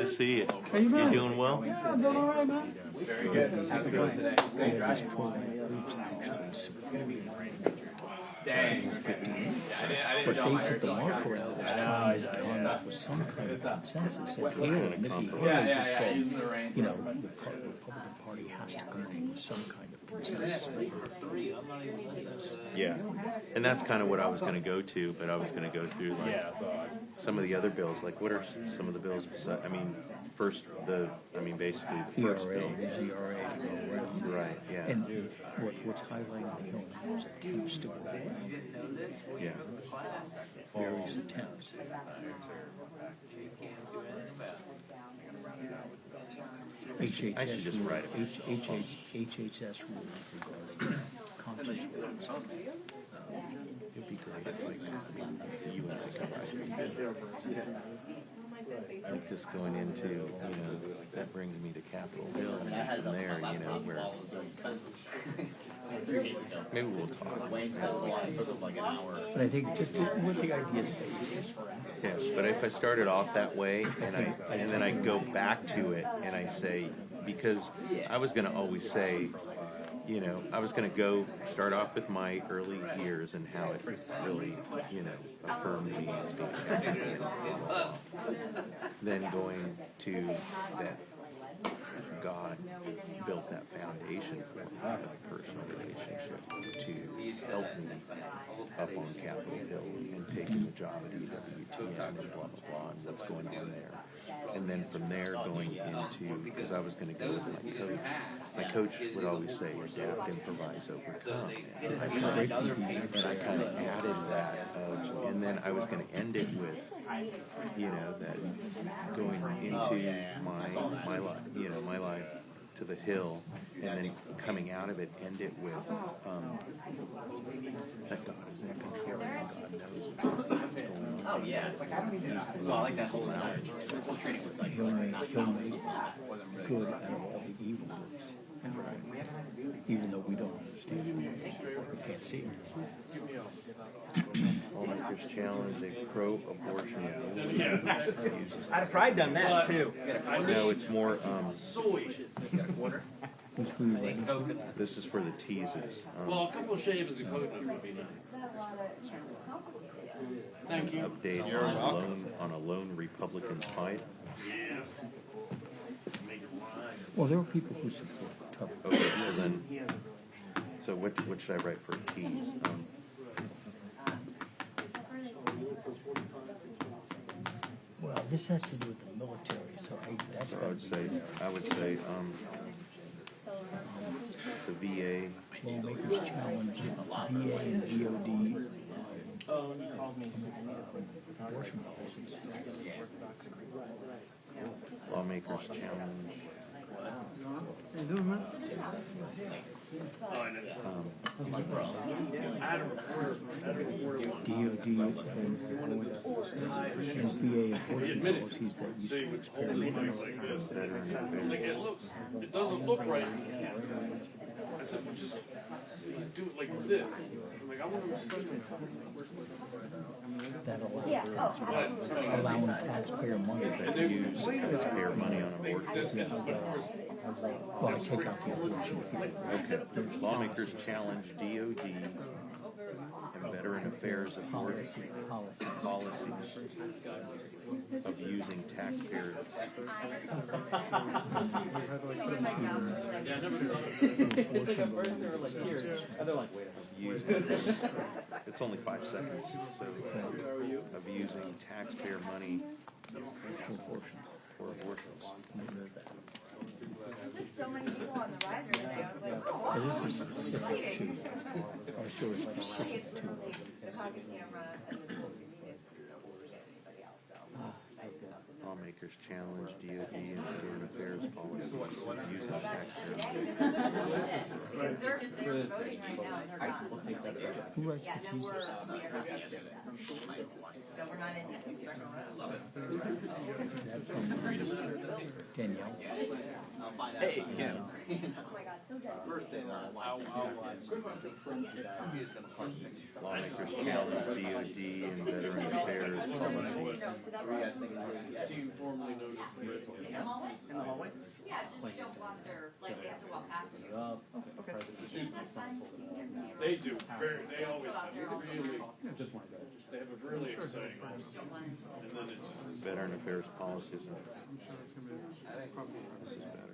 to see you. How you doing? You doing well? Yeah, I'm doing all right, man. Very good. How's it going today? These program groups actually supported Dang. those 15 minutes. I didn't But draw they my put the marker out was trying to come up with some kind of consensus. If Hill, Nikki Haley just said, you know, the Republican Party has to come up with some kind of consensus. Yeah. And that's kind of what I was going to go to, but I was going to go through like some of the other bills. Like, what are some of the bills? I mean, basically the first ERA, bill. there's ERA to go around. Right, yeah. And what's highlighted the Hill now is attempts to go around. Yeah. Various attempts. HHS I should just write it. HHS rules regarding conscience rights. It'd be great if you and I could write it. Like just going into, you know, that brings me to Capitol Hill, and then from there, you know, where maybe we'll talk. But I think just what the idea is basis. Yeah, but if I started off that way and then I go back to it and I say, because I was going to always say, you know, I was going to start off with my early years and how it really, you know, affirmed me as being Catholic. Then going to that God built that foundation for me, a personal relationship to help me up on Capitol Hill and taking the job at EWTN and blah, blah, blah, and what's going on there. And then from there going into, because I was going to go with my coach would always say, adapt, improvise, overcome. And I kind of added that, and then I was going to end it with, you know, that going into my life, you know, my life to the Hill, and then coming out of it, end it with that God is in control, and God knows exactly what's going on. Oh, yeah. Well, I like that whole training was like, He'll make good out of all the evil works. Even though we don't understand it. We can't see it. Lawmakers challenge a pro-abortion rule. I'd have probably done that too. No, it's more, Who's who you writing to? this is for the teases. Well, a couple of shaves and coconut would be nice. Thank you. Update on a lone Republican fight. Well, there are people who support Tucker. Okay, so what should I write for tease? Well, this has to do with the military, so that's I would say, the VA. lawmakers challenge VA and DOD abortion policies. Lawmakers challenge. DOD and VA abortion policies that used to experiment. It doesn't look right. I said, well, just do it like this. I'm like, I want to That allowing taxpayer money to Use taxpayer money on abortion. well, I take out the abortion. Okay. Lawmakers challenge DOD and Veteran Affairs abortion policies of using taxpayers. It's only 5 seconds, so of using taxpayer money for abortions. So many people on the rider today. I was like, oh, This was specific to, our story is specific to. the pocket camera and the Lawmakers challenge DOD and Veteran Affairs policies of using taxpayer money. they're voting right now and they're not. Who writes the teaser? So we're not in it. Is that from Danielle? hey, Kim. Oh my God, so dead. Lawmakers challenge DOD and Veteran Affairs policies. see you formally notice. hallway? In the hallway? Yeah, just don't walk there, like they have to walk past you. Okay. That's fine. They do, they always have really, Just one of those. they have a really exciting office. And then it just. Veteran affairs policies. This is better.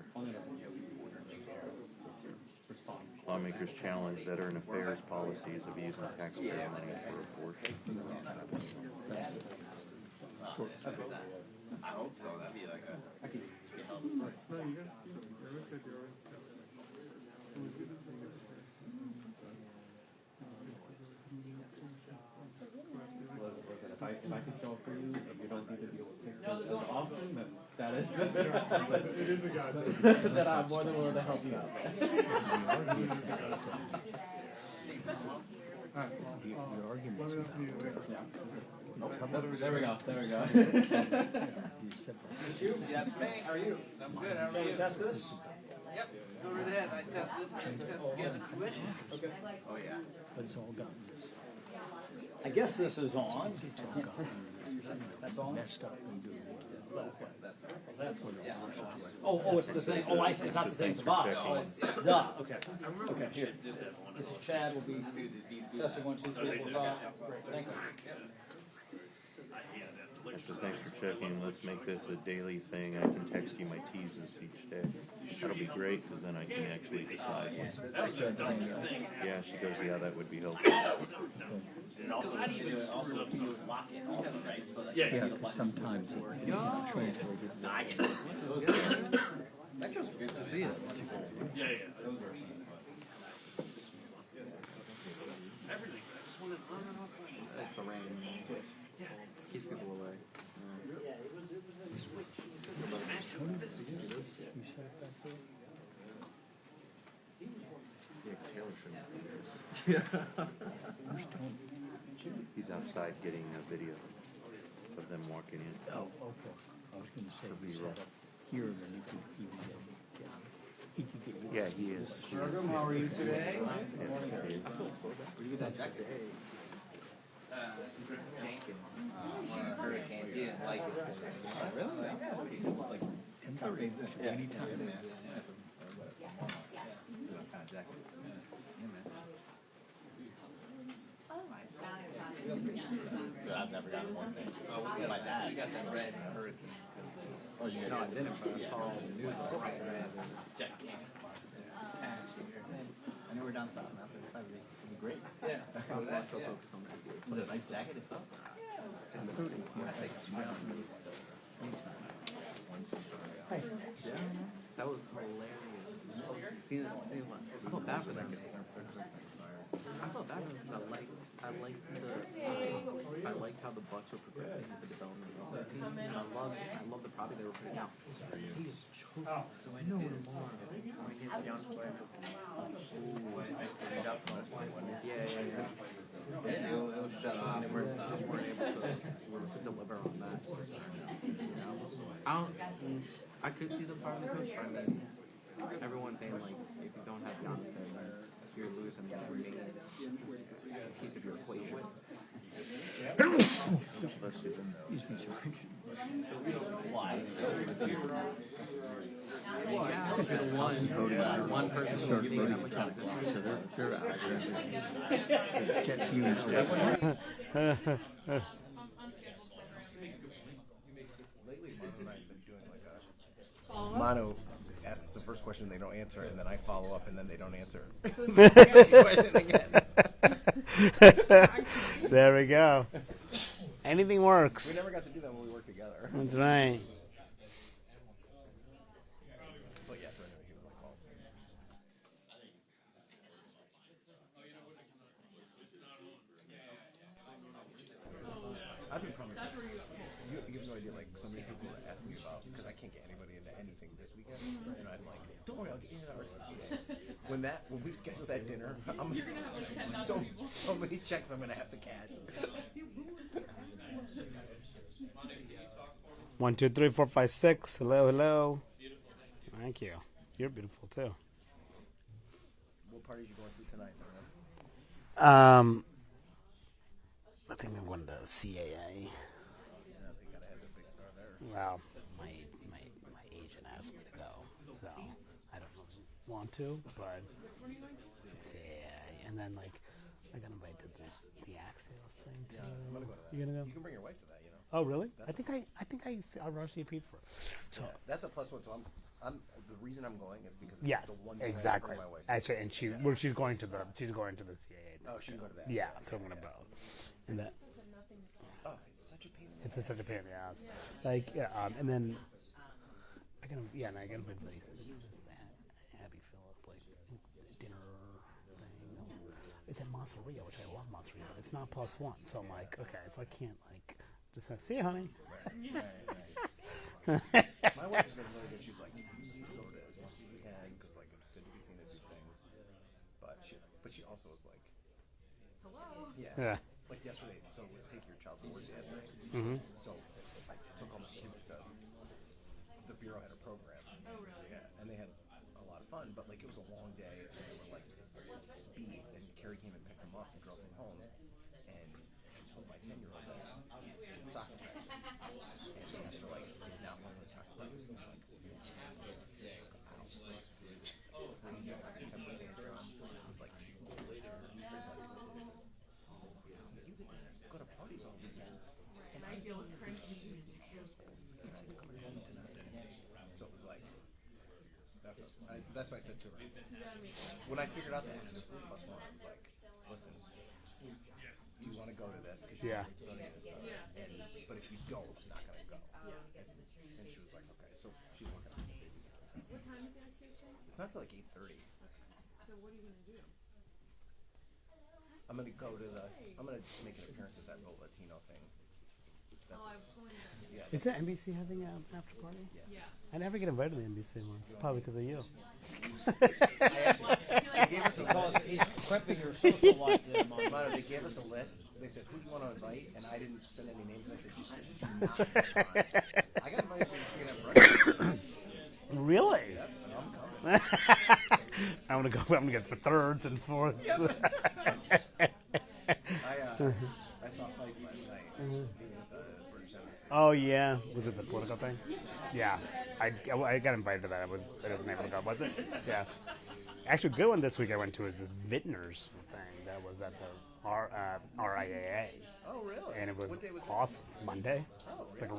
Lawmakers challenge veteran affairs policies of using taxpayer money for abortion. I hope so. That'd be like a. If I can show up for you, if you don't need to deal with pictures as often, then that is. It is a guy. Then I'm more than willing to help you out. Your arguments about There we go. There we go. you said That's me. How are you? I'm good. How are you? Test this? Yep. Go right ahead. I tested. Again, intuition. Okay. Oh yeah. but it's all gotten I guess this is on. it's all gotten messed up and doing Oh, it's the thing. Oh, I see. It's not the thing at the bottom. Oh, it's, duh. Okay. Okay, here. This is Chad. Will be testing 1, 2, 3, 4, 5. Great. Thank you. So thanks for checking. Let's make this a daily thing. I can text you my teases each day. That'll be great because then I can actually decide. Yeah, she goes, yeah, that would be helpful. Yeah. yeah, because sometimes it's not translated. That goes good to see it. Yeah, yeah. Everything, I just want it on and off. That's the rain. Keep people away. You said it back there? Where's Tony? He's outside getting a video of them walking in. Oh, okay. I was gonna say, he set up here and then he could get yours. Yeah, he is. How are you today? Jenkins, one of the hurricanes, he didn't like it. Really? Like, Anytime. I've never gotten one thing. Oh, my dad. You got that red hurricane. Oh, you got no, I didn't, but I saw the news. I know we're down south now, so it'd be great. Yeah. I'm so focused on that. Is it a nice jacket itself? Yeah. Hi. That was hilarious. Seeing it, I felt bad for that kid. I felt bad because I liked how the Bucks were progressing with the development of the team. And I love the product they were putting out. He is choking, so I know tomorrow. Yeah, it'll shut off. They weren't able to deliver on that. I could see the part of the coach. I mean, everyone's saying like if you don't have Giannis there, then you're losing that remaining piece of your equation. Why? Yeah, if you're the one person Start who voting at 10 o'clock, so they're out there. Jet fumes. Manu asks the first question, they don't answer, and then I follow up, and then they don't answer. There we go. Anything We works. never got to do that when we worked together. That's right. But yeah, so anyway, he was like, "Oh." I've been promising. You have no idea, like, so many people that ask me about, because I can't get anybody into anything this weekend, and I'm like, don't worry, I'll get you into ours in a few days. When we schedule that dinner, I'm so many checks I'm gonna have to cash. 1, 2, 3, 4, 5, 6. Hello, hello. Thank you. You're beautiful too. What parties you going through tonight, man? I think I'm going to CAA. Yeah, they gotta have the big star there. Wow, my agent so I don't really want to, but it's and then like I got invited to the Axios thing too. I'm gonna go to that. You gonna go? You can bring your wife to that, you know. Oh really? That's I think I RSVP'd for it. So Yeah, that's a plus one. So I'm the reason I'm going is because yes, the one thing I exactly. bring my wife. That's right, and she's going to the CAA thing. Oh, she can go to that. Yeah, so I'm gonna both. And that Oh, it's such a pain. it's such a pain in the ass. Like and then I got and I got invited to just that Abby Phillip like dinner thing. It's at Masseria, which I love Masseria, but it's not +1. So I'm like, okay, so I can't like just see you, honey. Right. My wife has been really good. She's like, you need to go to as much as you can because like it's good to be seen to do things. But she also was like, hello. Yeah. Like yesterday. So let's take your child to work yesterday. Mm-hmm. So I took all my kids to the bureau had a program. Oh really? Yeah, and they had a lot of fun. But like it was a long day, and they were like beat. And Carrie came and picked them up and drove them home. And she told my 10-year-old that she had soccer practice. And she asked her like, not one of the soccer practice. And like, crazy temper tantrum. It was like, you go to parties all weekend. And I deal with crazy coming home to nothing. So it was like, that's why I said to her. When I figured out that it was +1, I was like, listen, do you want to go to this? Because you want to go to this stuff. But if you don't, I'm not going to go. And she was like, okay. So she's working on it. What time is the activity? It's not till like 8:30. So what are you going to do? I'm going to go to I'm going to make an appearance at that little Latino thing. That's I was going to. yeah. Is that NBC having an after party? Yeah. I never get invited to the NBC one, probably because of you. They gave us a Because list. he's crimping your social life there, Mom. Mano, they gave us a list. They said, who do you want to invite? And I didn't send any names. And I said, just do not invite. I got invited to the CNN breakfast. Really? Yep, and I'm coming. I'm gonna get for thirds and fourths. I saw Feist last night. He was at the British Embassy. Oh yeah, was it the Politico thing? Yeah, I got invited to that. I wasn't able to go. Was it? Yeah. Actually, a good one this week I went to is this Vintners thing that was at the RIAA. Oh, really? And it was What day was that? awesome. Monday. Oh, It's it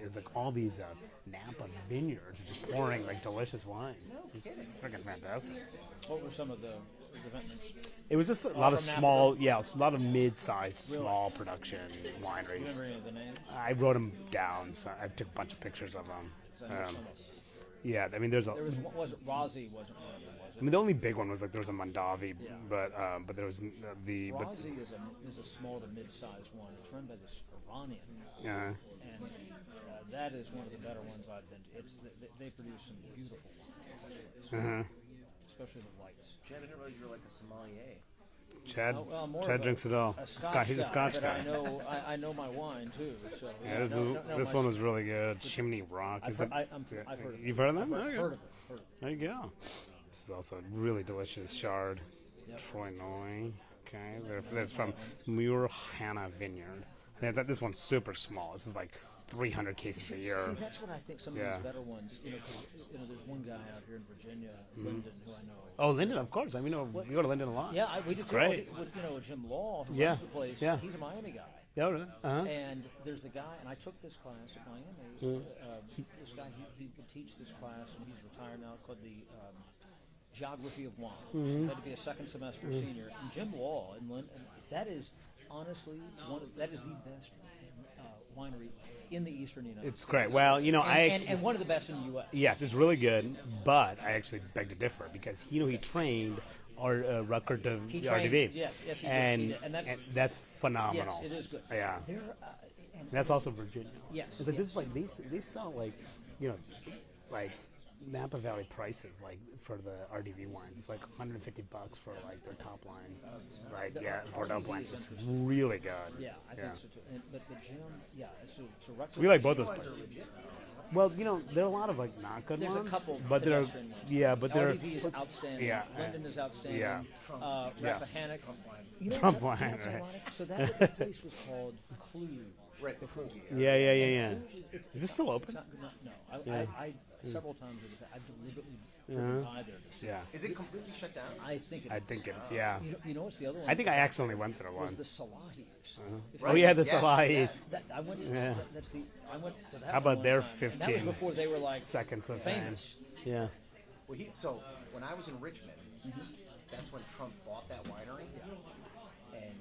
was like all these Napa vineyards just pouring like delicious wines. It's freaking fantastic. What were some of the vintners? It was just a lot of from Napa small, though? yeah, a lot of mid-sized, small production Do you wineries. remember any of the names? I wrote them down, so I took a bunch of pictures of them. 'Cause I know some of them. Yeah, I mean, there's a. There was one, was it Rozzi? Wasn't one of them, was I it? mean, the only big one was like there was a Mondavi, Yeah. but there was but Rozzi is a small to mid-sized one. It's run by this Iranian, yeah. and that is one of the better ones I've been to. They produce some beautiful wines, especially the whites. Chad, I didn't realize you were like a sommelier. Chad, Well, more Chad of drinks it all. He's a Scotch but guy. I know my wine too. So Yeah, this my- one was really good. Chimney Rock. I've Is heard, it- I've heard of it. You've heard of them? I've Okay. heard of it. There you go. This is also a really delicious Chard. Troy Noy. Okay, that's from Muir Hanna Vineyard. This one's super small. This is like 300 cases a year. See, that's what I think. Some of Yeah. these better ones, 'cause, there's one guy out here in Virginia, Lyndon, who I know. Oh, Linden, of course. I mean, we go to Linden a lot. Yeah, we it's did great. With, Jim Law, who Yeah, runs the place. yeah. He's a Miami guy. Yeah, really? Uh-huh. And there's the guy, and I took this class at Miami. This guy, he would teach this class, and he's retired now, called the Geography of Wine. So he had to be a second semester senior. And Jim Law in London, that is honestly that is the best winery in the Eastern United States. It's great. Well, and one of the best in the U.S. Yes, it's really good, but I actually beg to differ because he trained our Rutgers of He trained- RDV, yes, he did, he and, did. And that's phenomenal. Yes, it is good. Yeah, There, and that's also Virginia. Yes, it's like yes. this is like these sound like like Napa Valley prices like for the RDV wines. It's like $150 for like their top line, like Bordeaux RDV blend. is It's interesting. really good. Yeah, I think so too. But the Jim, so Rutgers. We like both those places. Well, there are a lot of like not good There's ones, a couple but there are pedestrian ones. but there are RDV is outstanding. Yeah, Linden is outstanding. yeah. Rappahannock. Trump what's wine, what's right. ironic? So that place was called Cluj. Right, the Fuji. Yeah. It's Is this still open? It's not, no. Yeah. I several times I've deliberately driven by there to see. Yeah. Is it completely shut down? I think it. I think it. Yeah. You know what's the other one? I think I accidentally went there was the once. Salahis. Oh yeah, the Yeah, Salahis. I went. Yeah. I went to that. How about one their time, and that was 15 before they were like seconds of famous. fame? Yeah. Well, so when I was in Richmond, that's when Trump bought that winery, and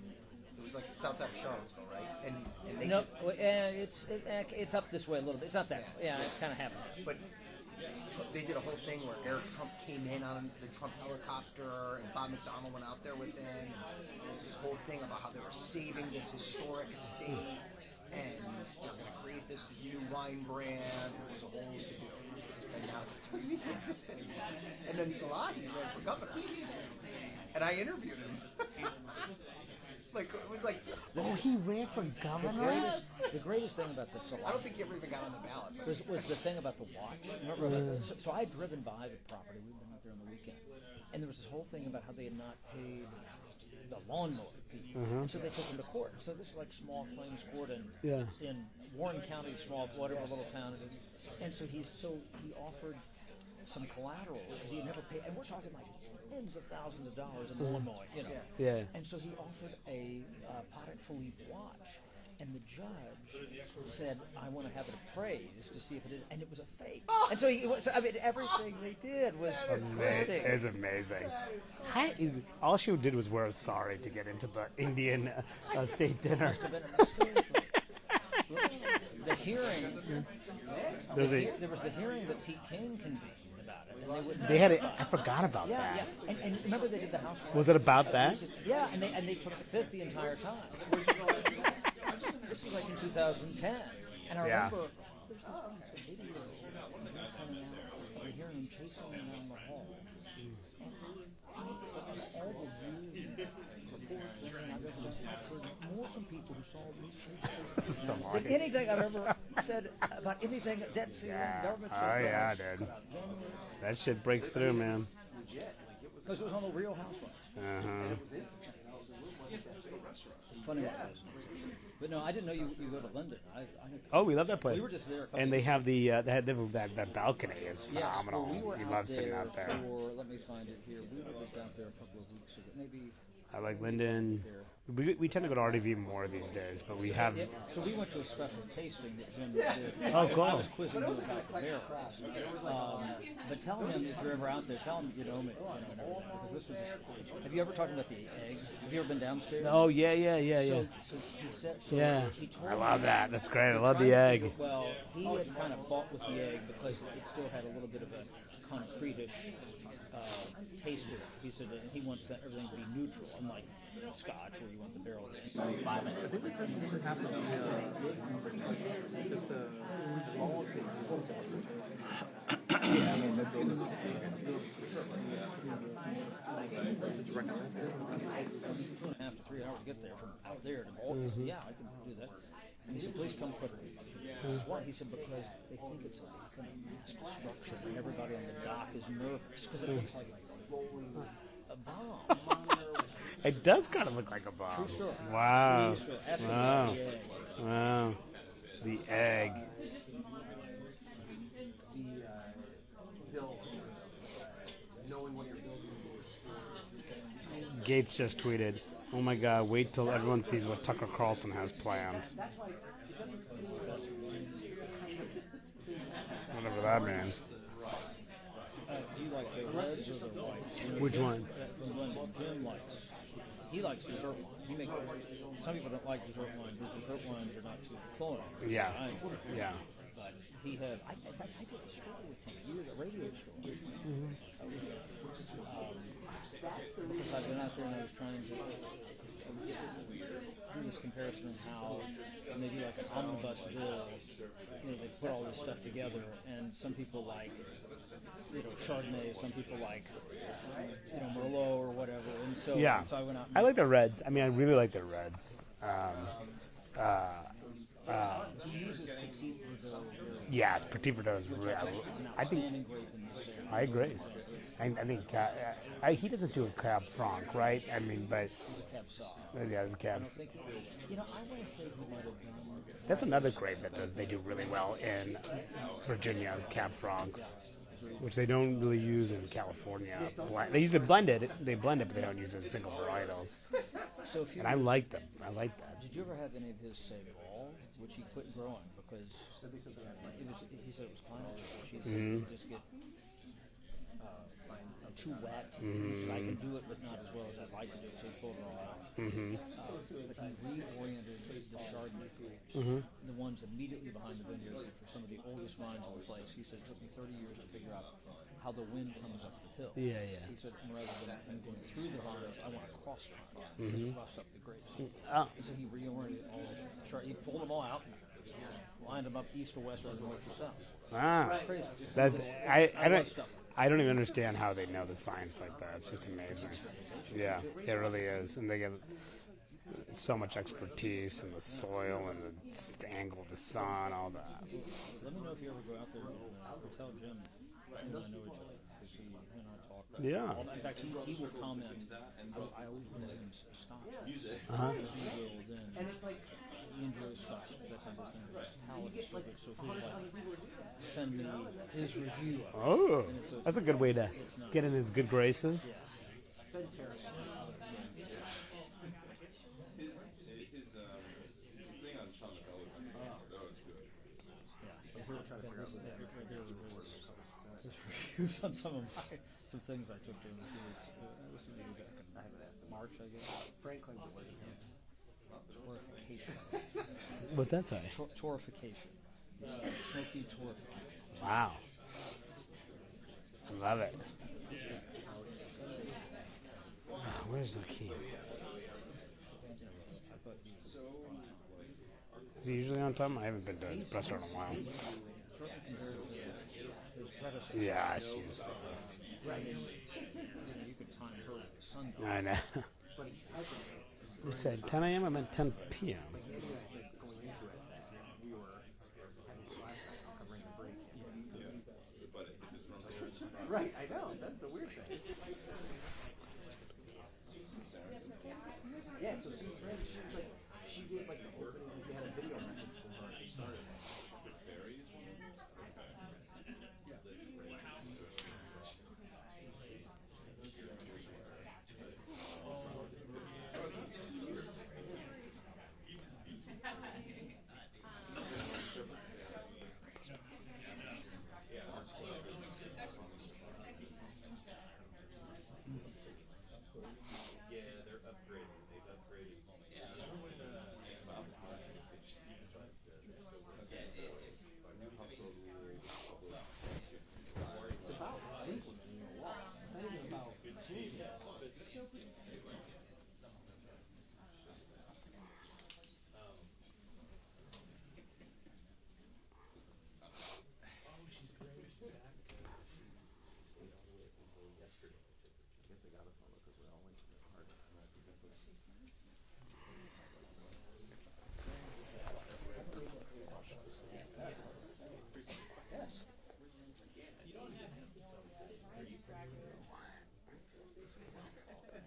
it was like it's outside of Charlottesville, right? And they No, it's up this way a little bit. It's not that. Yeah, it's kind of half. but they did a whole thing where Eric Trump came in on the Trump helicopter, and Bob McDonnell went out there with them. And there was this whole thing about how they were saving this historic estate, and they're going to create this new wine brand. It was a whole to-do. And now it doesn't even exist anymore. And then Salahi ran for governor, and I interviewed him. Like it was like, Oh, he ran for governor. The greatest thing about the Salahi. I don't think he ever even got on the ballot. But was the thing about the watch. Remember? So I'd driven by the property. We'd been out there on the weekend, and there was this whole thing about how they had not paid the lawnmower people, so they took him to court. So this is like small claims court in Warren County, small whatever little town it is. And so he offered some collateral because he had never paid, and we're talking like tens of thousands of dollars in lawnmowing, you know. Yeah. And so he offered a Patek Philippe watch, and the judge said, "I want to have it appraised to see if it is," and it was a fake. And so I mean, everything they did was perfect. It's amazing. All she did was wear a sari to get into the Indian state dinner. Must have been a mistake. The hearing. There was the hearing that Pete King convened about it, and they wouldn't. They had it. I forgot about Yeah, that. yeah. And remember they did the house. Was it about that? Yeah, and they took the fifth the entire time. This was like in 2010, and I Yeah. remember there's this video of him coming out of the hearing and chasing him around the hall, and all the views, reports, everything I've heard more from people who saw me chase Salahis. than anything I've ever said about anything debt ceiling, government. Oh yeah, dude. That shit breaks through, man. Because it was on the Real Housewives. Funny what it was. But no, I didn't know you go to London. Oh, we love that place. We were just there. And they have that balcony is phenomenal. Well, we were love sitting out there. Let me find it here. We were just out there a couple of weeks ago. Maybe. I like Linden. We tend to go to RDV more these days, but we have. So we went to a special tasting that Jim did. Oh, cool. I was quizzing him about the barrels. But tell him if you're ever out there, tell him you know me. Because this was. Have you ever talked about the egg? Have you ever been downstairs? Oh yeah. So he said. So Yeah, He told I me love that. That's great. I he love tried the to egg. figure- Well, he had kind of fought with the egg because it still had a little bit of a concrete-ish taste to it. He said that he wants everything to be neutral, unlike Scotch, where you want the barrel to be. 5 minutes. I think we could have to be just a small thing. Yeah, I mean, that's going to recommend it. 2.5 to 3 hours to get there from out there to Baltimore. Yeah, I can do that. And he said, please come quickly. This is why. He said, because they think it's a kind of mass destruction and everybody on the dock is nervous because it looks like a bomb. It does kind of look like a bomb. True story. Wow. True story. Ask me Wow. about the egg. Wow. The egg. knowing what your bills are. Gates just tweeted, "Oh my God! Wait till everyone sees what Tucker Carlson has planned." Whatever that means. Do you like the reds or the whites? Which one? From London. Jim likes. He likes dessert wine. Some people don't like dessert wines. His dessert wines are not too cloying. Yeah. I enjoy it. Yeah. But he had. In fact, I did a story with him. He was at a radio story. Because I've been out there and I was trying to do this comparison of how when they do like an omnibus bill, they put all this stuff together, and some people like, Chardonnay, some people like, Merlot or whatever, and so Yeah. so I went out. I like the reds. I mean, I really like the reds. He uses Petit Verdot. Yes, Petit Verdot is real. I think. Outstanding grape in this area. I agree. I think he doesn't do a Cab Franc, right? I mean, but Cab Saw. yeah, the cabs. I want to say he might have done. That's another grape that they do really well in Virginia is Cab Francs, which they don't really use in California. They use it blended. They blend it, but they don't use it as single varietals. So if you And I like them. I like that. did you ever have any of his Saval, which he quit growing because he said it was climate change. He said you just get too wet. He said I can do it, but not as well as I'd like to do it. So he pulled it all out. But he reoriented the Chardonnay grapes, the ones immediately behind the vineyard, which were some of the oldest vines in the place. He said it took me 30 years to figure out how the wind comes up the hill. Yeah, yeah. He said rather than going through the vines, I want to cross cut. Just roughs up the grapes. Oh. And so he reoriented all the Chardonnay. He pulled them all out, lined them up east or west rather than north or south. Ah, Crazy. that's I don't even understand how they know the science like that. It's just amazing. Yeah, it really is, and they get so much expertise in the soil and the angle of the sun, all that. Let me know if you ever go out there and tell Jim. I know each other because he and I talk. Yeah. In fact, he will comment. I always want him Scotch. He will then. And it's like he enjoys Scotch. That's how his thing. His palate is so good. So he'll send me his review. Oh, that's a good way to get in his good graces. Ben Terrace. His reviews on some things I took to him. This would be back in March, I guess. Franklin Torification. What's that say? Torification. Smoky torification. Wow. I love it. Where's Hakeem? Is he usually on time? I haven't been to his presser in a while. Yeah, she's. You could time her with the sun. I know. You said 10 a.m. I meant 10 p.m. Right, I know. That's the weird thing. Yeah, so she gave like the whole thing. We had a video message from her. She started.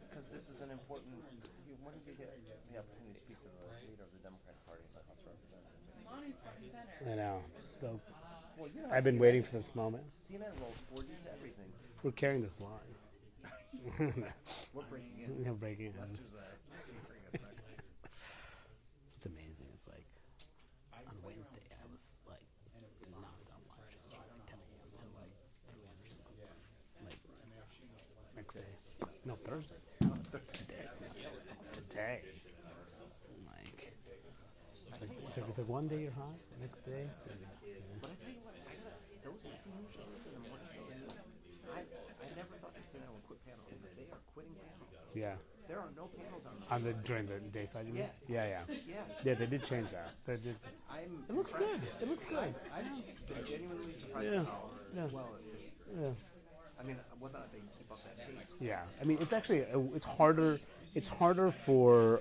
Because this is an important. When did you get the opportunity to speak to the leader of the Democratic Party in the House of Representatives? I know. So I've been waiting for this moment. CNN rolls 4D to everything. We're carrying this line. We're breaking in. We're breaking it. Lester's It's amazing. It's like on Wednesday I was like nonstop watching from like 10 a.m. to like 3 a.m. or something. Like next day. No, Thursday. Today. Like it's like one day you're hot, next day. But I tell you what, those afternoon shows and the morning shows, I never thought that CNN would quit panels, but they are quitting panels. Yeah. There are no panels During the day side, you mean? Yeah. Yeah. Yeah, they did change that. They did. It looks good. It looks good. I'm genuinely surprised Yeah. at how well it is. Yeah. I mean, whether or not they can keep up that pace. Yeah. I mean, it's actually it's harder. It's harder for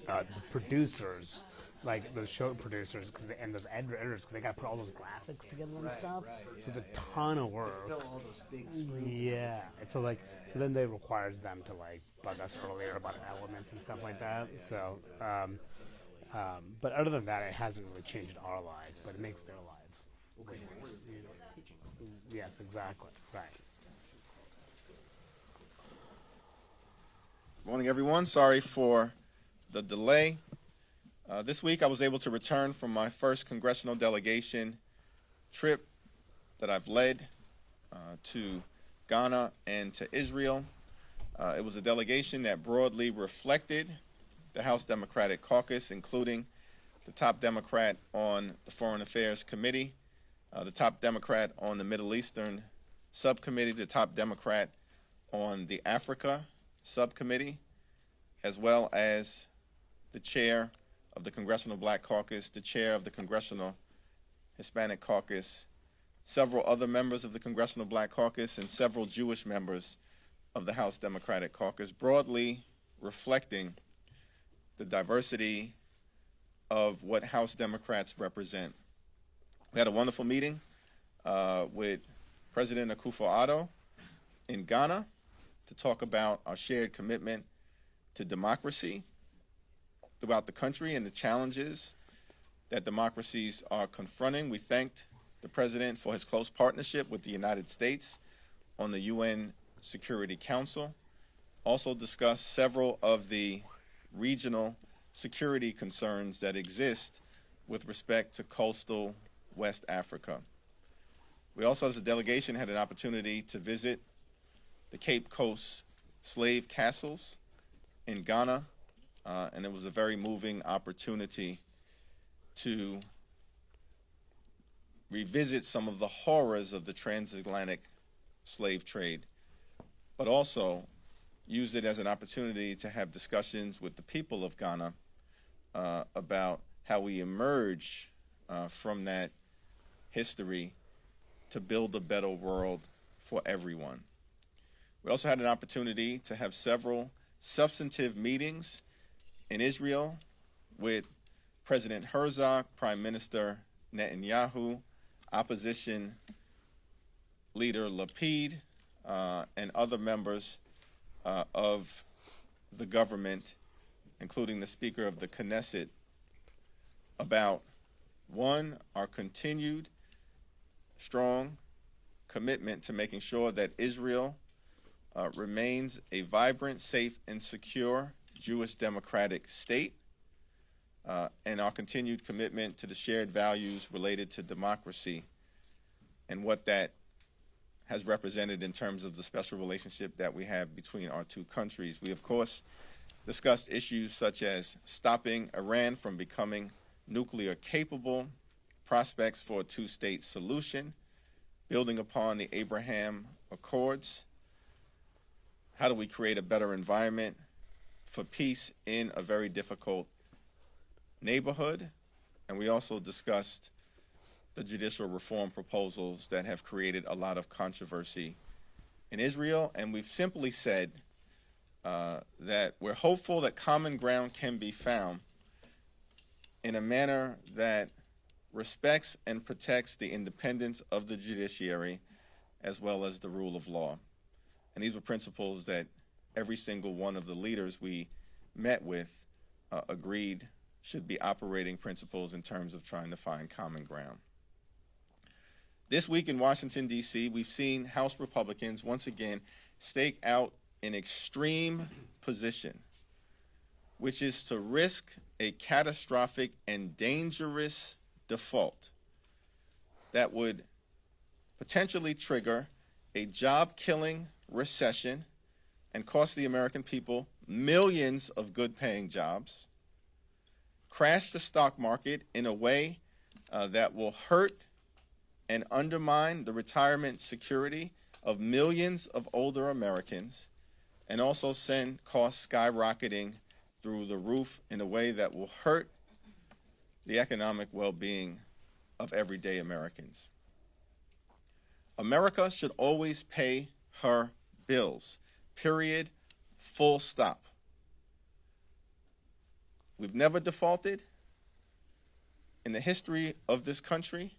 the producers like those show producers and those editors because they got to put all those graphics together and stuff. So it's a ton of work. Fill all those big screens. Yeah, and so then they requires them to like bug us earlier about elements and stuff like that. So, but other than that, it hasn't really changed our lives, but it makes their lives way worse. Yes, exactly. Right. Morning, everyone. Sorry for the delay. This week I was able to return from my first congressional delegation trip that I've led to Ghana and to Israel. It was a delegation that broadly reflected the House Democratic Caucus, including the top Democrat on the Foreign Affairs Committee, the top Democrat on the Middle Eastern Subcommittee, the top Democrat on the Africa Subcommittee, as well as the chair of the Congressional Black Caucus, the chair of the Congressional Hispanic Caucus, several other members of the Congressional Black Caucus, and several Jewish members of the House Democratic Caucus, broadly reflecting the diversity of what House Democrats represent. We had a wonderful meeting with President Akufo-Addo in Ghana to talk about our shared commitment to democracy throughout the country and the challenges that democracies are confronting. We thanked the President for his close partnership with the United States on the UN Security Council. Also discussed several of the regional security concerns that exist with respect to coastal West Africa. We also, as a delegation, had an opportunity to visit the Cape Coast slave castles in Ghana, and it was a very moving opportunity to revisit some of the horrors of the transatlantic slave trade, but also use it as an opportunity to have discussions with the people of Ghana about how we emerge from that history to build a better world for everyone. We also had an opportunity to have several substantive meetings in Israel with President Herzog, Prime Minister Netanyahu, opposition leader Lapid, and other members of the government, including the Speaker of the Knesset, about, one, our continued strong commitment to making sure that Israel remains a vibrant, safe, and secure Jewish democratic state, and our continued commitment to the shared values related to democracy and what that has represented in terms of the special relationship that we have between our two countries. We, of course, discussed issues such as stopping Iran from becoming nuclear capable, prospects for a two-state solution, building upon the Abraham Accords. How do we create a better environment for peace in a very difficult neighborhood? And we also discussed the judicial reform proposals that have created a lot of controversy in Israel. And we've simply said that we're hopeful that common ground can be found in a manner that respects and protects the independence of the judiciary as well as the rule of law. And these were principles that every single one of the leaders we met with agreed should be operating principles in terms of trying to find common ground. This week in Washington, D.C., we've seen House Republicans once again stake out an extreme position, which is to risk a catastrophic and dangerous default that would potentially trigger a job-killing recession and cost the American people millions of good-paying jobs, crash the stock market in a way that will hurt and undermine the retirement security of millions of older Americans, and also send costs skyrocketing through the roof in a way that will hurt the economic well-being of everyday Americans. America should always pay her bills, period, full stop. We've never defaulted, in the history of this country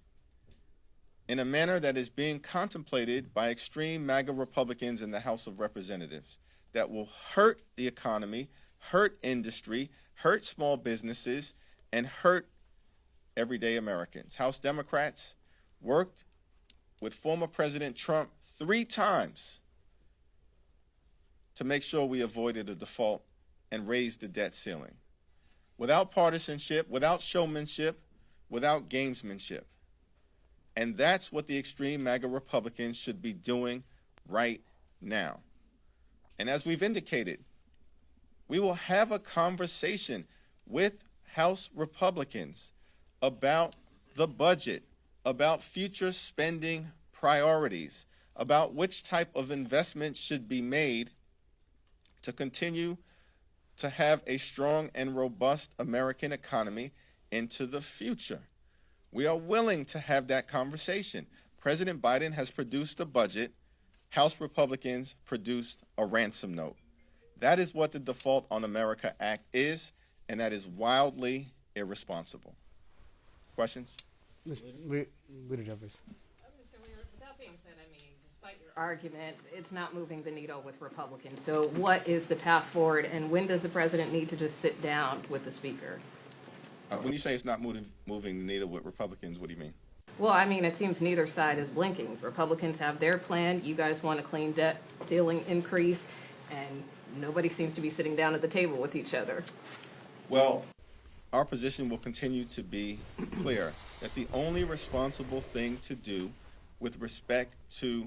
in a manner that is being contemplated by extreme MAGA Republicans in the House of Representatives that will hurt the economy, hurt industry, hurt small businesses, and hurt everyday Americans. House Democrats worked with former President Trump 3 times to make sure we avoided a default and raised the debt ceiling. Without partisanship, without showmanship, without gamesmanship. And that's what the extreme MAGA Republicans should be doing right now. And as we've indicated, we will have a conversation with House Republicans about the budget, about future spending priorities, about which type of investment should be made to continue to have a strong and robust American economy into the future. We are willing to have that conversation. President Biden has produced a budget. House Republicans produced a ransom note. That is what the Default on America Act is, and that is wildly irresponsible. Questions? Leader Jeffries. Mr. Mayor, with that being said, I mean, despite your argument, it's not moving the needle with Republicans. So what is the path forward, and when does the president need to just sit down with the speaker? When you say it's not moving the needle with Republicans, what do you mean? Well, I mean, it seems neither side is blinking. Republicans have their plan. You guys want a clean debt ceiling increase, and nobody seems to be sitting down at the table with each other. Well, our position will continue to be clear that the only responsible thing to do with respect to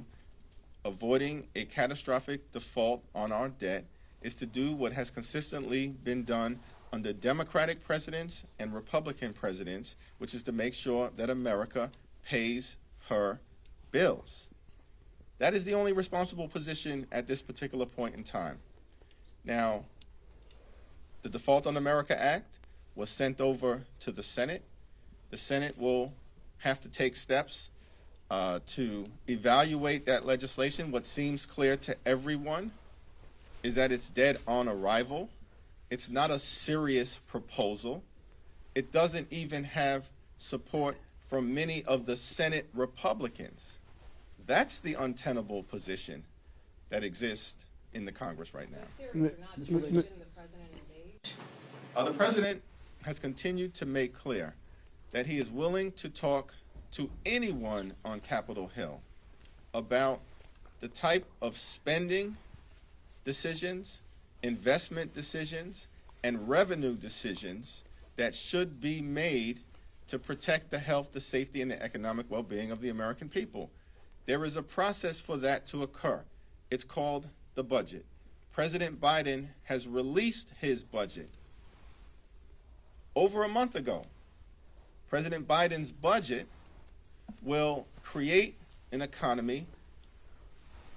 avoiding a catastrophic default on our debt is to do what has consistently been done under Democratic presidents and Republican presidents, which is to make sure that America pays her bills. That is the only responsible position at this particular point in time. Now, the Default on America Act was sent over to the Senate. The Senate will have to take steps to evaluate that legislation. What seems clear to everyone is that it's dead on arrival. It's not a serious proposal. It doesn't even have support from many of the Senate Republicans. That's the untenable position that exists in the Congress right now. Serious or not, shouldn't the president engage? The president has continued to make clear that he is willing to talk to anyone on Capitol Hill about the type of spending decisions, investment decisions, and revenue decisions that should be made to protect the health, the safety, and the economic well-being of the American people. There is a process for that to occur. It's called the budget. President Biden has released his budget over a month ago. President Biden's budget will create an economy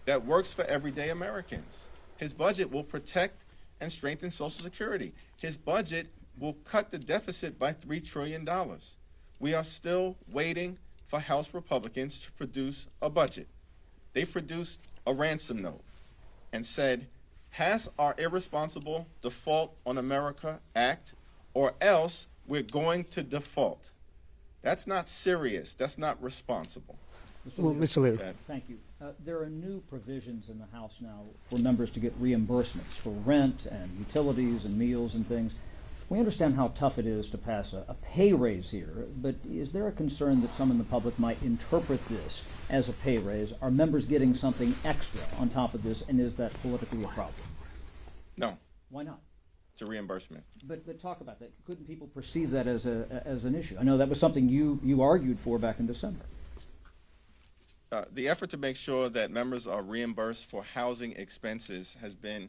that works for everyday Americans. His budget will protect and strengthen Social Security. His budget will cut the deficit by $3 trillion. We are still waiting for House Republicans to produce a budget. They produced a ransom note and said, pass our irresponsible Default on America Act, or else we're going to default. That's not serious. That's not responsible. Well, Mr. Leader. Thank you. There are new provisions in the House now for members to get reimbursements for rent and utilities and meals and things. We understand how tough it is to pass a pay raise here, but is there a concern that some in the public might interpret this as a pay raise? Are members getting something extra on top of this, and is that politically a problem? No, Why not? it's a reimbursement. But talk about that. Couldn't people perceive that as an issue? I know that was something you argued for back in December. The effort to make sure that members are reimbursed for housing expenses has been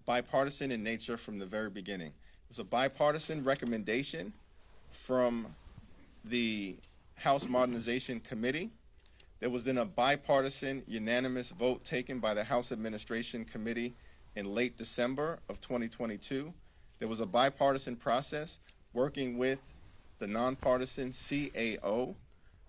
bipartisan in nature from the very beginning. It was a bipartisan recommendation from the House Modernization Committee. There was then a bipartisan unanimous vote taken by the House Administration Committee in late December of 2022. There was a bipartisan process working with the nonpartisan CAO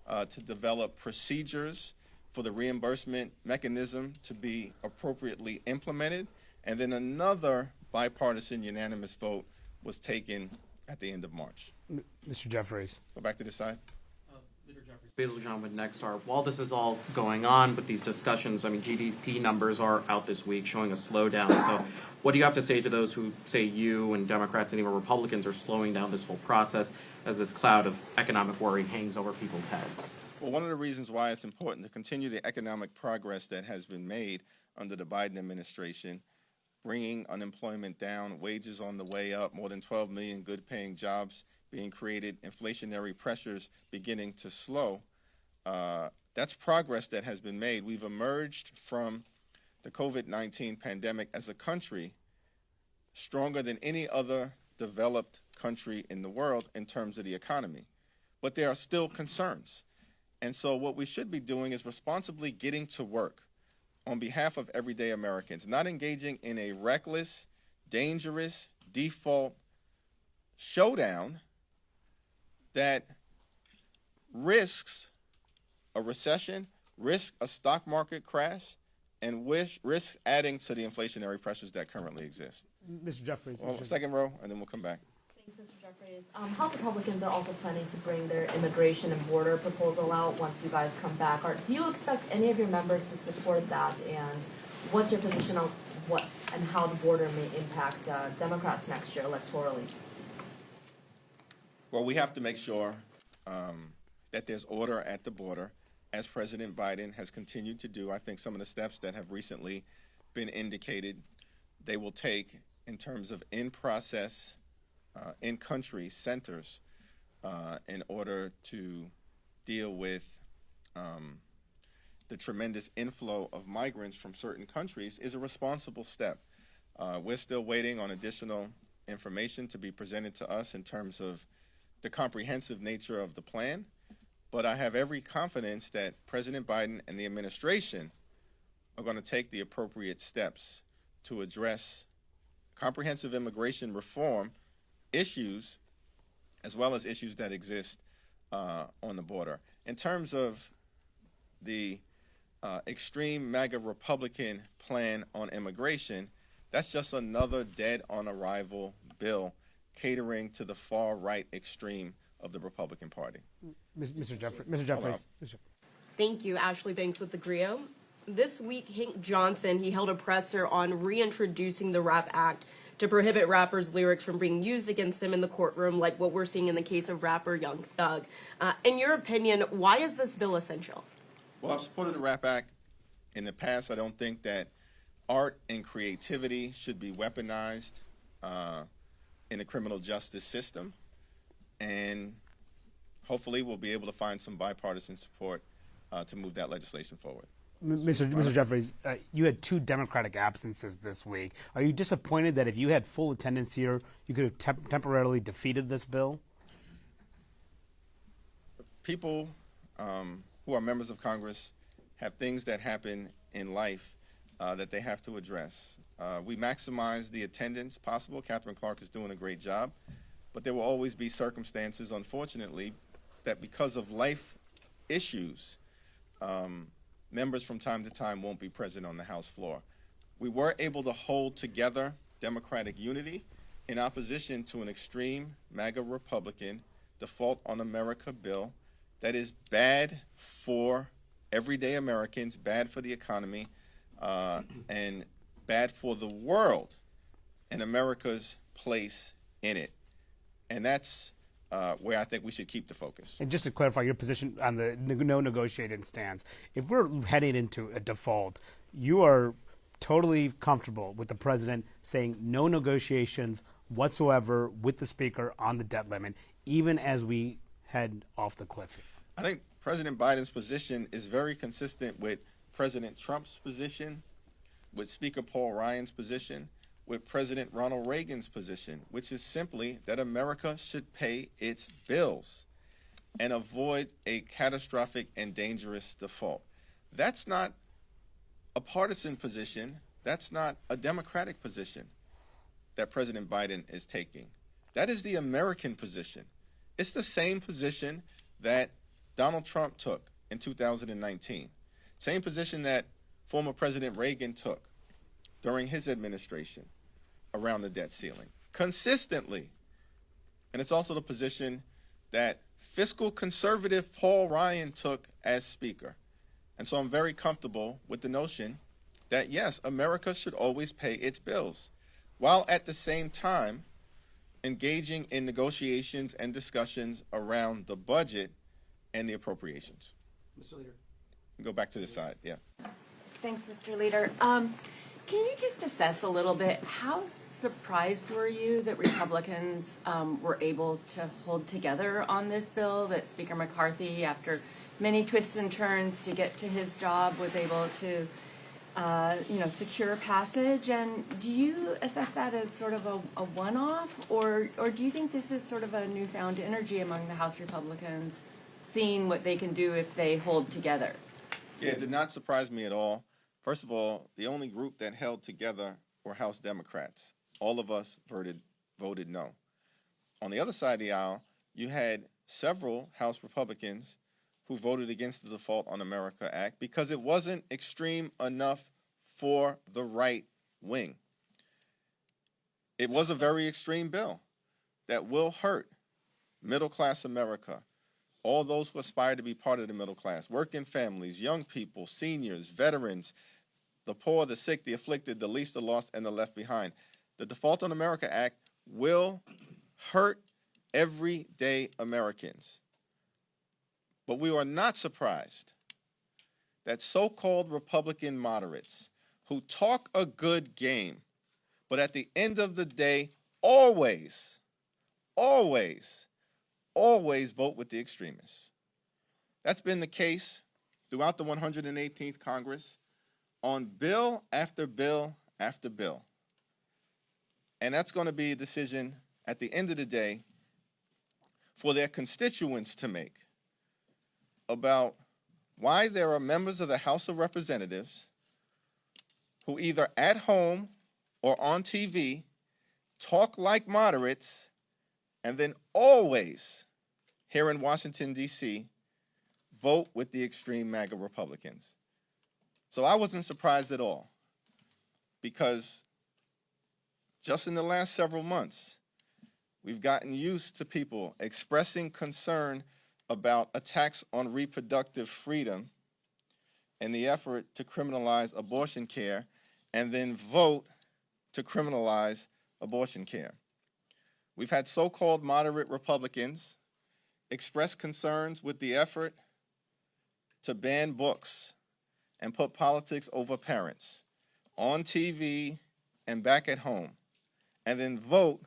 to develop procedures for the reimbursement mechanism to be appropriately implemented. And then another bipartisan unanimous vote was taken at the end of March. Mr. Jeffries. Go back to this side. Basil John with Nexstar. While this is all going on with these discussions, I mean, GDP numbers are out this week showing a slowdown. So what do you have to say to those who say you and Democrats and even Republicans are slowing down this whole process as this cloud of economic worry hangs over people's heads? Well, one of the reasons why it's important to continue the economic progress that has been made under the Biden administration, bringing unemployment down, wages on the way up, more than 12 million good-paying jobs being created, inflationary pressures beginning to slow. That's progress that has been made. We've emerged from the COVID-19 pandemic as a country stronger than any other developed country in the world in terms of the economy. But there are still concerns. And so what we should be doing is responsibly getting to work on behalf of everyday Americans, not engaging in a reckless, dangerous, default showdown that risks a recession, risks a stock market crash, and risks adding to the inflationary pressures that currently exist. Mr. Jeffries. Well, second row, and then we'll come back. Thanks, Mr. Jeffries. House Republicans are also planning to bring their immigration and border proposal out once you guys come back. Do you expect any of your members to support that? And what's your position on what and how the border may impact Democrats next year electorally? Well, we have to make sure that there's order at the border, as President Biden has continued to do. I think some of the steps that have recently been indicated they will take in terms of in-process, in-country centers in order to deal with the tremendous inflow of migrants from certain countries is a responsible step. We're still waiting on additional information to be presented to us in terms of the comprehensive nature of the plan, but I have every confidence that President Biden and the administration are going to take the appropriate steps to address comprehensive immigration reform issues as well as issues that exist on the border. In terms of the extreme MAGA Republican plan on immigration, that's just another dead-on-arrival bill catering to the far-right extreme of the Republican Party. Mr. Jeffries. Thank you. Ashley Banks with the GRIO. This week, Hank Johnson, he held a presser on reintroducing the RAP Act to prohibit rappers' lyrics from being used against them in the courtroom, like what we're seeing in the case of rapper Young Thug. In your opinion, why is this bill essential? Well, I've supported the RAP Act in the past. I don't think that art and creativity should be weaponized in the criminal justice system. And hopefully we'll be able to find some bipartisan support to move that legislation forward. Mr. Jeffries, you had 2 Democratic absences this week. Are you disappointed that if you had full attendance here, you could have temporarily defeated this bill? People who are members of Congress have things that happen in life that they have to address. We maximize the attendance possible. Catherine Clark is doing a great job. But there will always be circumstances, unfortunately, that because of life issues, members from time to time won't be present on the House floor. We were able to hold together Democratic unity in opposition to an extreme MAGA Republican default on America bill that is bad for everyday Americans, bad for the economy, and bad for the world and America's place in it. And that's where I think we should keep the focus. And just to clarify your position on the no negotiating stance, if we're heading into a default, you are totally comfortable with the president saying no negotiations whatsoever with the speaker on the debt limit, even as we head off the cliff? I think President Biden's position is very consistent with President Trump's position, with Speaker Paul Ryan's position, with President Ronald Reagan's position, which is simply that America should pay its bills and avoid a catastrophic and dangerous default. That's not a partisan position. That's not a Democratic position that President Biden is taking. That is the American position. It's the same position that Donald Trump took in 2019. Same position that former President Reagan took during his administration around the debt ceiling. Consistently, And it's also the position that fiscal conservative Paul Ryan took as Speaker. And so I'm very comfortable with the notion that, yes, America should always pay its bills, while at the same time engaging in negotiations and discussions around the budget and the appropriations. Mr. Leader. Go back to this side, yeah. Thanks, Mr. Leader. Can you just assess a little bit, how surprised were you that Republicans were able to hold together on this bill, that Speaker McCarthy, after many twists and turns to get to his job, was able to secure passage? And do you assess that as sort of a one-off, or do you think this is sort of a newfound energy among the House Republicans, seeing what they can do if they hold together? Yeah, it did not surprise me at all. First of all, the only group that held together were House Democrats. All of us voted no. On the other side of the aisle, you had several House Republicans who voted against the Default on America Act because it wasn't extreme enough for the right wing. It was a very extreme bill that will hurt middle-class America, all those who aspire to be part of the middle class, working families, young people, seniors, veterans, the poor, the sick, the afflicted, the least, the lost, and the left behind. The Default on America Act will hurt everyday Americans. But we are not surprised that so-called Republican moderates who talk a good game, but at the end of the day, always vote with the extremists. That's been the case throughout the 118th Congress on bill after bill after bill. And that's going to be a decision at the end of the day for their constituents to make about why there are members of the House of Representatives who either at home or on TV talk like moderates and then always here in Washington, D.C., vote with the extreme MAGA Republicans. So I wasn't surprised at all, because just in the last several months, we've gotten used to people expressing concern about attacks on reproductive freedom and the effort to criminalize abortion care and then vote to criminalize abortion care. We've had so-called moderate Republicans express concerns with the effort to ban books and put politics over parents on TV and back at home, and then vote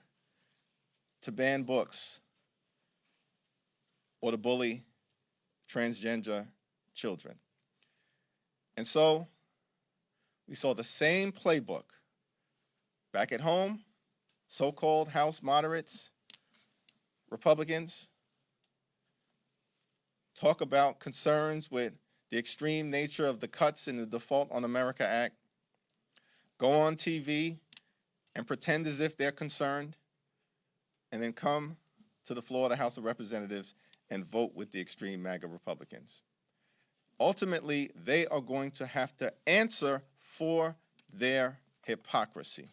to ban books or to bully transgender children. And so we saw the same playbook back at home. So-called House moderates, Republicans, talk about concerns with the extreme nature of the cuts in the Default on America Act, go on TV and pretend as if they're concerned, and then come to the floor of the House of Representatives and vote with the extreme MAGA Republicans. Ultimately, they are going to have to answer for their hypocrisy.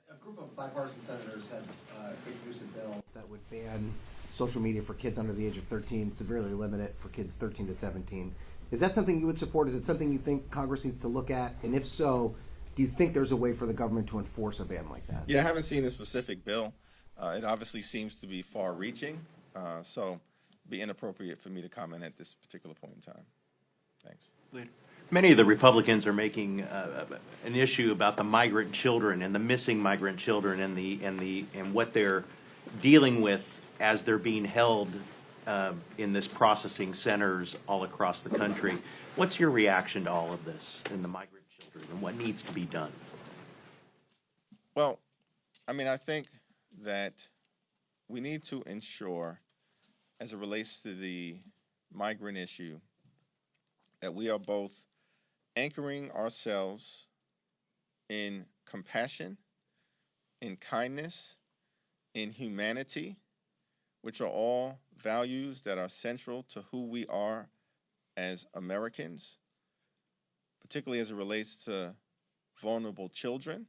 A group of bipartisan senators have introduced a bill that would ban social media for kids under the age of 13, severely limit it for kids 13 to 17. Is that something you would support? Is it something you think Congress needs to look at? And if so, do you think there's a way for the government to enforce a ban like that? Yeah, I haven't seen a specific bill. It obviously seems to be far-reaching, so it'd be inappropriate for me to comment at this particular point in time. Thanks. Many of the Republicans are making an issue about the migrant children and the missing migrant children and what they're dealing with as they're being held in this processing centers all across the country. What's your reaction to all of this and the migrant children and what needs to be done? Well, I mean, I think that we need to ensure, as it relates to the migrant issue, that we are both anchoring ourselves in compassion, in kindness, in humanity, which are all values that are central to who we are as Americans, particularly as it relates to vulnerable children,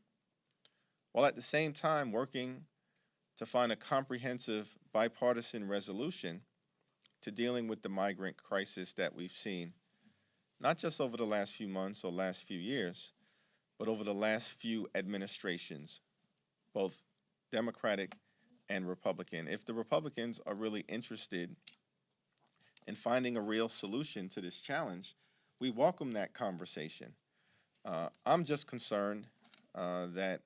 while at the same time working to find a comprehensive bipartisan resolution to dealing with the migrant crisis that we've seen, not just over the last few months or last few years, but over the last few administrations, both Democratic and Republican. If the Republicans are really interested in finding a real solution to this challenge, we welcome that conversation. I'm just concerned that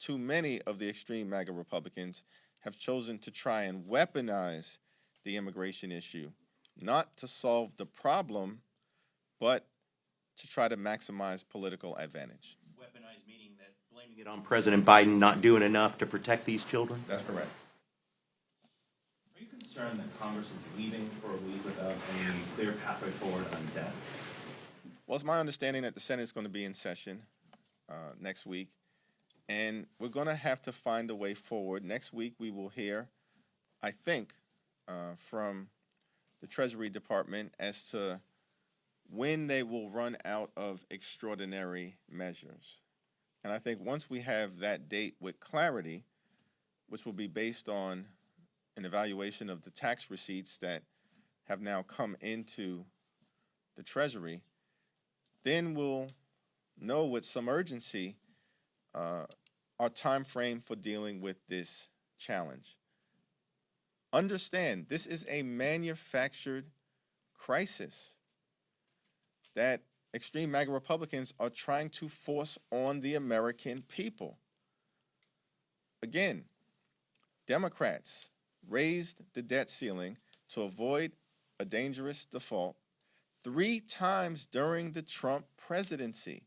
too many of the extreme MAGA Republicans have chosen to try and weaponize the immigration issue, not to solve the problem, but to try to maximize political advantage. Weaponized meaning that blaming it on President Biden not doing enough to protect these children? That's correct. Are you concerned that Congress is leaving for a week without any clear pathway forward on debt? Well, it's my understanding that the Senate is going to be in session next week, and we're going to have to find a way forward. Next week, we will hear, I think, from the Treasury Department as to when they will run out of extraordinary measures. And I think once we have that date with clarity, which will be based on an evaluation of the tax receipts that have now come into the Treasury, then we'll know with some urgency our time frame for dealing with this challenge. Understand, this is a manufactured crisis that extreme MAGA Republicans are trying to force on the American people. Again, Democrats raised the debt ceiling to avoid a dangerous default 3 times during the Trump presidency,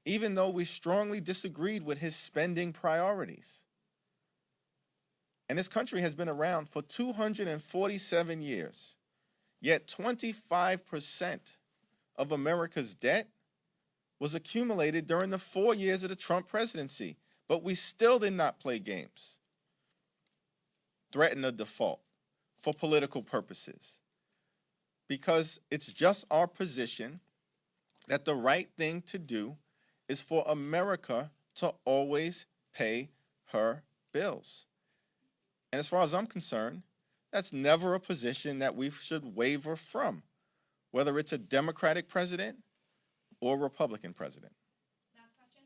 even though we strongly disagreed with his spending priorities. And this country has been around for 247 years, yet 25% of America's debt was accumulated during the 4 years of the Trump presidency, but we still did not play games, threaten a default for political purposes, because it's just our position that the right thing to do is for America to always pay her bills. And as far as I'm concerned, that's never a position that we should waver from, whether it's a Democratic president or Republican president. Last question.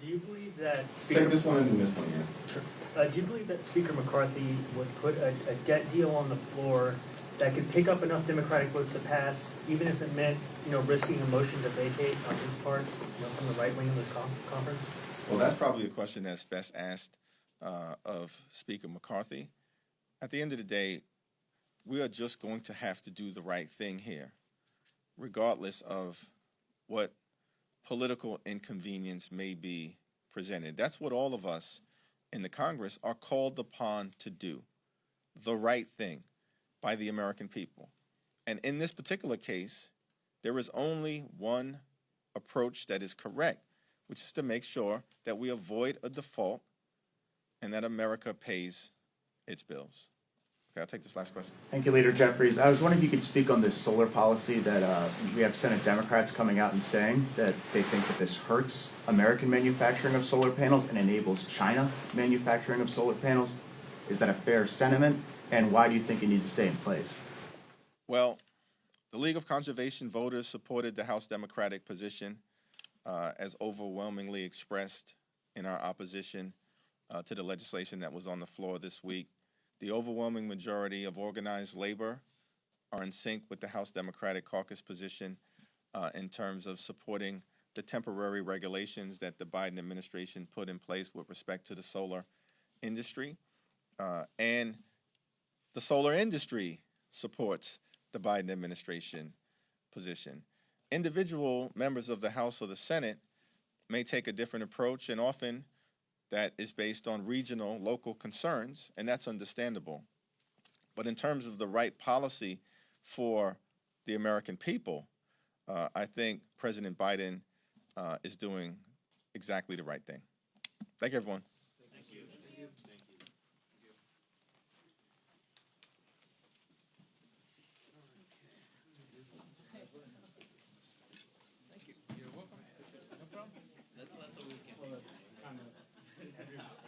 Do you believe that Take Speaker... this one and then this one here. do you believe that Speaker McCarthy would put a debt deal on the floor that could pick up enough Democratic votes to pass, even if it meant, risking a motion to vacate on his part, from the right wing of this conference? Well, that's probably a question that's best asked of Speaker McCarthy. At the end of the day, we are just going to have to do the right thing here, regardless of what political inconvenience may be presented. That's what all of us in the Congress are called upon to do, the right thing by the American people. And in this particular case, there is only one approach that is correct, which is to make sure that we avoid a default and that America pays its bills. Okay, I'll take this last question. Thank you, Leader Jeffries. I was wondering if you could speak on this solar policy that we have Senate Democrats coming out and saying that they think that this hurts American manufacturing of solar panels and enables China manufacturing of solar panels. Is that a fair sentiment? And why do you think it needs to stay in place? Well, the League of Conservation Voters supported the House Democratic position as overwhelmingly expressed in our opposition to the legislation that was on the floor this week. The overwhelming majority of organized labor are in sync with the House Democratic Caucus position in terms of supporting the temporary regulations that the Biden administration put in place with respect to the solar industry. And the solar industry supports the Biden administration position. Individual members of the House or the Senate may take a different approach, and often that is based on regional, local concerns, and that's understandable. But in terms of the right policy for the American people, I think President Biden is doing exactly the right thing. Thank you, everyone. Thank you. Thank you. Thank you. Thank you. You're welcome. No problem. That's the weekend. kind of